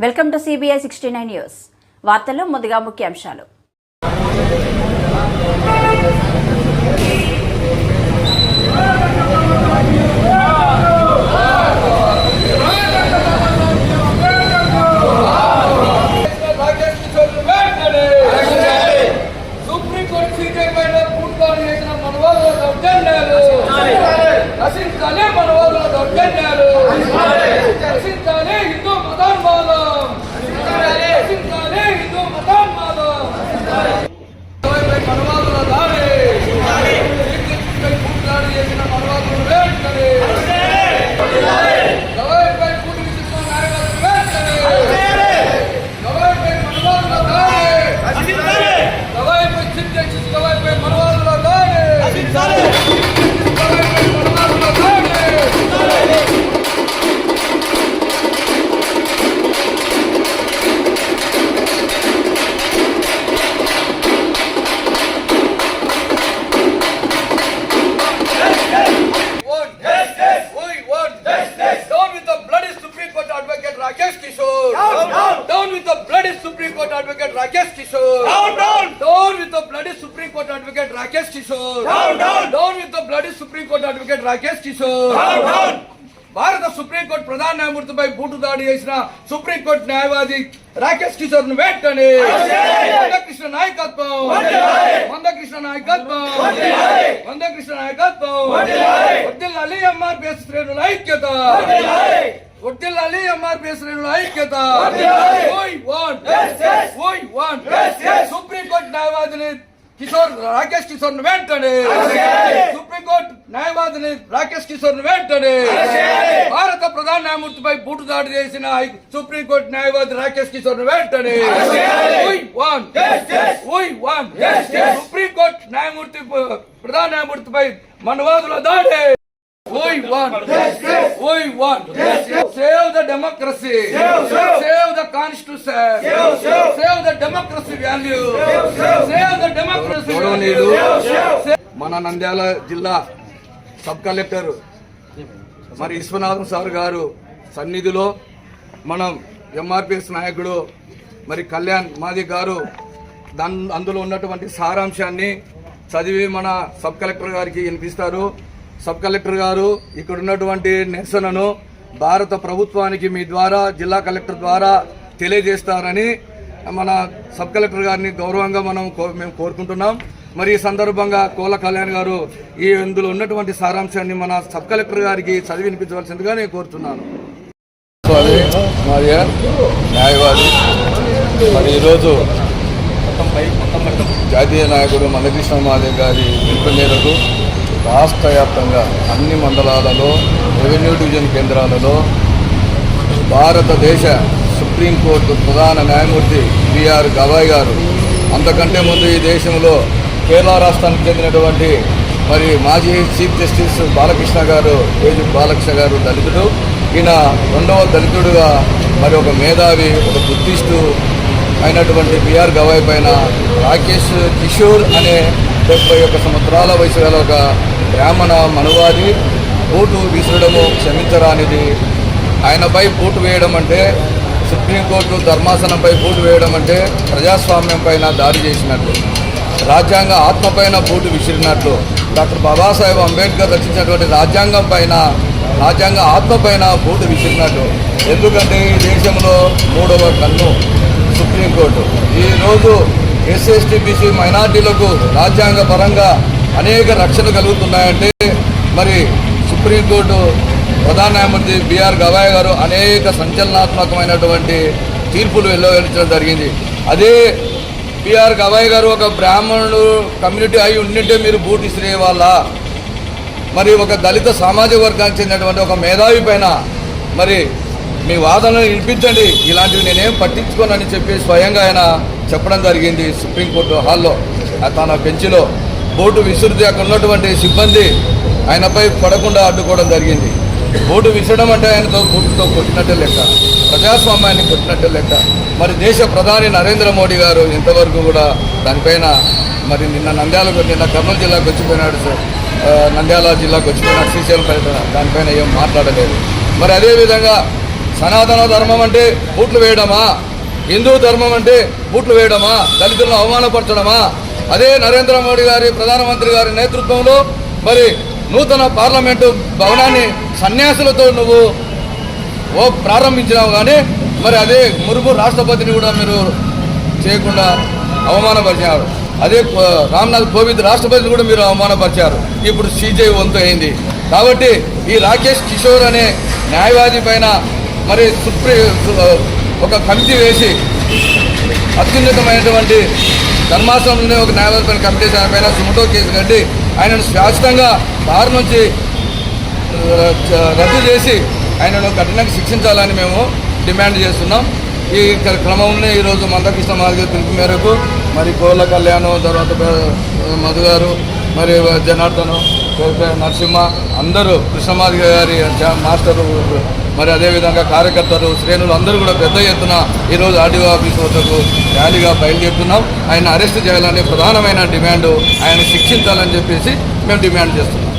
Welcome to CBI 69 news. వార్తల్లో ముందుగా ముఖ్యాంశాలు. Down with the bloody Supreme Court advocate Rakesh Kishore. Down with the bloody Supreme Court advocate Rakesh Kishore. Down with the bloody Supreme Court advocate Rakesh Kishore. భారత supreme court ప్రధాన న్యాయమూర్తిపై boot దాడి చేసిన supreme court న్యాయవాది రాకేష్ కిషోర్ ను వెంటనే మందకృష్ణ నాయకత్వం వర్ధిల్లాలి ఎంఆర్పీఎస్ శ్రేణుల ఐక్యత. వర్ధిల్లాలి ఎంఆర్పీఎస్ శ్రేణుల ఐక్యత. సుప్రీంకోర్టు న్యాయవాదిని రాకేష్ కిషోర్ ను వెంటనే సుప్రీంకోర్టు న్యాయవాదిని రాకేష్ కిషోర్ ను వెంటనే భారత ప్రధాన న్యాయమూర్తిపై బూటు దాడి చేసిన సుప్రీంకోర్టు న్యాయవాది రాకేష్ కిషోర్ ను వెంటనే సుప్రీంకోర్టు న్యాయమూర్తి ప్రధాన న్యాయమూర్తిపై మనవాదుల దాడి. We want save the democracy, save the constitution, save the democracy value, save the democracy value. మన నంద్యాల జిల్లా సబ్ కలెక్టర్ మరి విశ్వనాథం సార్ గారు సన్నిధిలో మనం ఎంఆర్పీఎస్ నాయకుడు మరి కళ్యాణ్ మాది గారు అందులో ఉన్నటువంటి సారాంశాన్ని చదివి మన సబ్ కలెక్టర్ గారికి వినిపిస్తారు. సబ్ కలెక్టర్ గారు ఇక్కడ ఉన్నటువంటి నిరసనను భారత ప్రభుత్వానికి మీ ద్వారా జిల్లా కలెక్టర్ ద్వారా తెలియజేస్తారని మన సబ్ కలెక్టర్ గారిని గౌరవంగా మేము కోరుకుంటున్నాం. మరి ఈ సందర్భంగా కోల కళ్యాణ్ గారు ఈ ఇందులో ఉన్నటువంటి సారాంశాన్ని మన సబ్ కలెక్టర్ గారికి చదివి వినిపించవలసిందిగా నేను కోరుతున్నాను. న్యాయవాది మరి ఈరోజు జాతీయ నాయకుడు మందకృష్ణ మాదిగ గారి పిలుపు మేరకు రాష్ట్ర వ్యాప్తంగా అన్ని మండలాలలో రెవెన్యూ డివిజన్ కేంద్రాలలో భారతదేశ సుప్రీంకోర్టు ప్రధాన న్యాయమూర్తి బిఆర్ గవాయ్ గారు, అంతకంటే ముందు ఈ దేశంలో కేరళ రాష్ట్రానికి చెందినటువంటి మరి మాజీ చీఫ్ జస్టిస్ బాలకృష్ణ గారు, బాలకృష్ణ గారు దళితుడు. ఈయన రెండవ దళితుడుగా మరి ఒక మేధావి, ఒక బుద్ధిస్టు అయినటువంటి బిఆర్ గవాయ్ పైన రాకేష్ కిషోర్ అనే 71 సంవత్సరాల వయసు గల ఒక బ్రాహ్మణ మనువాది బూటు విసరడము క్షమించరానిది. ఆయనపై బూటు వేయడం అంటే, సుప్రీంకోర్టు ధర్మాసనంపై బూటు వేయడం అంటే ప్రజాస్వామ్యం పైన దాడి చేసినట్లు, రాజ్యాంగ ఆత్మపైన బూటు విసిరినట్లు, డాక్టర్ బాబాసాహెబ్ అంబేద్కర్ రచించినటువంటి రాజ్యాంగ ఆత్మపైన బూటు విసిరినట్లు. ఎందుకంటే ఈ దేశంలో 3వ కన్ను సుప్రీంకోర్టు. ఈరోజు SC/ST/BC మైనార్టీలకు రాజ్యాంగ పరంగా అనేక రక్షణలు కలుగుతున్నాయంటే మరి సుప్రీంకోర్టు ప్రధాన న్యాయమూర్తి బిఆర్ గవాయ్ గారు అనేక సంచలనాత్మకమైనటువంటి తీర్పులు వెలువరించడం జరిగింది. అదే బిఆర్ గవాయ్ గారు ఒక బ్రాహ్మణుడు కమ్యూనిటీ అయి ఉండింటే మీరు బూట్ ఇసిరే వాళ్ళ, మరి ఒక దళిత సామాజిక వర్గానికి చెందినటువంటి ఒక మేధావి పైన మరి మీ వాదనలు వినిపించండి, ఇలాంటివి నేనేం పట్టించుకోనని చెప్పి స్వయంగా ఆయన చెప్పడం జరిగింది. సుప్రీంకోర్టు హాల్లో తన బెంచ్లో బోటు విసురుది అక్కడ ఉన్నటువంటి సిబ్బంది ఆయనపై పడకుండా అడ్డుకోవడం జరిగింది. బోటు విసరడం అంటే ఆయనతో బోటుతో కొట్టినట్టే లెక్క, ప్రజాస్వామ్యాన్ని కొట్టినట్టే లెక్క. మరి దేశ ప్రధాని నరేంద్ర మోడీ గారు ఇంతవరకు కూడా దానిపైన మరి నిన్న కర్నూలు జిల్లాకు వచ్చిపోయినాడు సార్, నంద్యాల జిల్లాకు వచ్చిపోయినాడు, శ్రీశైలం దానిపైన ఏం మాట్లాడలేదు. మరి అదేవిధంగా సనాతన ధర్మం అంటే బూట్లు వేయడమా? హిందూ ధర్మం అంటే బూట్లు వేయడమా? దళితులను అవమానపరచడమా? అదే నరేంద్ర మోడీ గారి ప్రధానమంత్రి గారి నేతృత్వంలో మరి నూతన పార్లమెంటు భవనాన్ని సన్యాసులతో నువ్వు ప్రారంభించినావు, కానీ మరి అదే మురుము రాష్ట్రపతిని కూడా మీరు చేయకుండా అవమానపరిచారు. అదే రామ్నాథ్ కోవింద్ రాష్ట్రపతిని కూడా మీరు అవమానపరిచారు. ఇప్పుడు సిజే వంతు అయింది. కాబట్టి ఈ రాకేష్ కిషోర్ అనే న్యాయవాది పైన మరి ఒక కమిటీ వేసి అత్యున్నతమైనటువంటి ధర్మాసనంలోనే ఒక న్యాయవాది పైన కమిటీ ఆయన పైన సుమటో కేసు కట్టి ఆయనను శాశ్వతంగా బార్ నుంచి రద్దు చేసి ఆయనను కఠినంగా శిక్షించాలని మేము డిమాండ్ చేస్తున్నాం. ఈ క్రమంలో ఈరోజు మందకృష్ణ మాదిగ పిలుపు మేరకు మరి కోళ్ళ కళ్యాణం, తర్వాత మధు గారు, మరి జనార్దన్, నరసింహ, అందరూ కృష్ణమాదిగ గారి మాస్టరు, మరి అదేవిధంగా కార్యకర్తలు, శ్రేణులు అందరూ కూడా పెద్ద ఎత్తున ఈరోజు ఆర్డీఓ ఆఫీస్ వద్దకు ర్యాలీగా బయలుదేరుతున్నాం. ఆయన అరెస్ట్ చేయాలని ప్రధానమైన డిమాండ్, ఆయన శిక్షించాలని చెప్పేసి మేము డిమాండ్ చేస్తున్నాం.